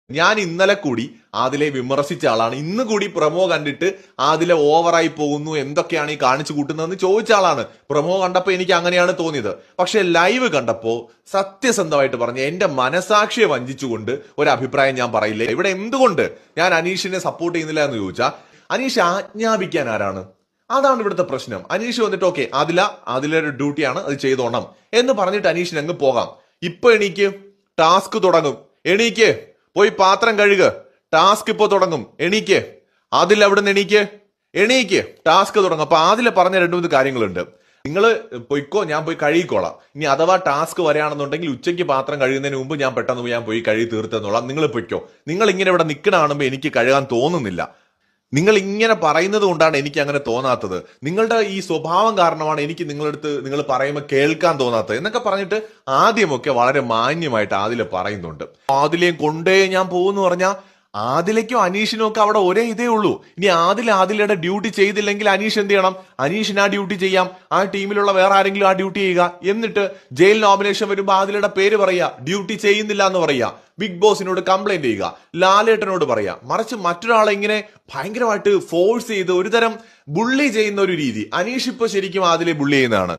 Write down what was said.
ഞാൻ ഇന്നലെ കൂടി ആദിലെ വിമർശിച്ച ആളാണ്. ഇന്ന് കൂടി പ്രൊമോ കണ്ടിട്ട് ആദിലെ ഓവറായി പോകുന്നു, എന്തൊക്കെയാണ് ഈ കാണിച്ചു കൂട്ടുന്നതെന്ന് ചോദിച്ച ആളാണ്. പ്രൊമോ കണ്ടപ്പോൾ എനിക്ക് അങ്ങനെയാണ് തോന്നിയത്. പക്ഷെ ലൈവ് കണ്ടപ്പോൾ സത്യസന്ധമായിട്ട് പറഞ്ഞ എന്റെ മനസാക്ഷിയെ വഞ്ചിച്ചുകൊണ്ട് ഒരു അഭിപ്രായം ഞാൻ പറയില്ലേ. ഇവിടെ എന്തുകൊണ്ട് ഞാൻ അനീഷിനെ സപ്പോർട്ട് ചെയ്യുന്നില്ല എന്ന് ചോദിച്ചാൽ, അനീഷ് ആജ്ഞാപിക്കാൻ ആരാണ്? അതാണ് ഇവിടുത്തെ പ്രശ്നം. അനീഷ് വന്നിട്ട് ഓക്കെ ആദിലയുടെ ഡ്യൂട്ടിയാണ്, അത് ചെയ്തോണം എന്ന് പറഞ്ഞിട്ട് അനീഷിന് അങ്ങ് പോകാം. ഇപ്പൊ എണീക്ക്, ടാസ്ക് തുടങ്ങും, എണീക്ക്, പോയി പാത്രം കഴുക, ടാസ്ക് ഇപ്പൊ തുടങ്ങും, എണീക്ക്, അതിൽ അവിടെ നിന്ന് എണീക്ക്, ടാസ്ക് തുടങ്ങും. അപ്പൊ അതിൽ പറഞ്ഞ 2-3 കാര്യങ്ങളുണ്ട്. നിങ്ങൾ പൊയ്ക്കോ, ഞാൻ പോയി കഴുകിക്കോളാം. ഇനി അഥവാ ടാസ്ക് വരികയാണെന്നുണ്ടെങ്കിൽ ഉച്ചയ്ക്ക് പാത്രം കഴുകുന്നതിന് മുമ്പ് ഞാൻ പെട്ടെന്ന് ഞാൻ പോയി കഴുകി തീർത്തെന്നോളാം. നിങ്ങൾ പൊയ്ക്കോ. നിങ്ങൾ ഇങ്ങനെ ഇവിടെ നിൽക്കണ കാണുമ്പോൾ എനിക്ക് കഴുകാൻ തോന്നുന്നില്ല. നിങ്ങൾ ഇങ്ങനെ പറയുന്നത് കൊണ്ടാണ് എനിക്ക് അങ്ങനെ തോന്നാത്തത്. നിങ്ങളുടെ ഈ സ്വഭാവം കാരണമാണ് എനിക്ക് നിങ്ങളടുത്ത് നിങ്ങൾ പറയുമ്പോൾ കേൾക്കാൻ തോന്നാത്തത് എന്നൊക്കെ പറഞ്ഞിട്ട് ആദ്യമൊക്കെ വളരെ മാന്യമായിട്ട് ആദില പറയുന്നുണ്ട്. ആദിലയും കൊണ്ടേ ഞാൻ പോകുന്നു പറഞ്ഞാൽ ആദിലയ്ക്കും അനീഷിനും ഒക്കെ അവിടെ ഒരേ ഇതേ ഉള്ളൂ. ഇനി ആദിലയുടെ ഡ്യൂട്ടി ചെയ്തില്ലെങ്കിൽ അനീഷ് എന്ത് ചെയ്യണം? അനീഷിന് ആ ഡ്യൂട്ടി ചെയ്യാം. ആ ടീമിലുള്ള വേറെ ആരെങ്കിലും ആ ഡ്യൂട്ടി ചെയ്യുക. എന്നിട്ട് ജയിൽ നോമിനേഷൻ വരുമ്പോൾ ആദിലയുടെ പേര് പറയുക, ഡ്യൂട്ടി ചെയ്യുന്നില്ല എന്ന് പറയുക, ബിഗ് ബോസിനോട് കംപ്ലൈന്റ് ചെയ്യുക, ലാലേട്ടനോട് പറയുക. മറിച്ച് മറ്റൊരാളെ ഇങ്ങനെ ഭയങ്കരമായിട്ട് ഫോഴ്സ് ചെയ്ത് ഒരുതരം ബുള്ളി ചെയ്യുന്ന ഒരു രീതി. അനീഷ് ഇപ്പൊ ശരിക്കും ആദിലെ ബുള്ളി ചെയ്യുന്നതാണ്.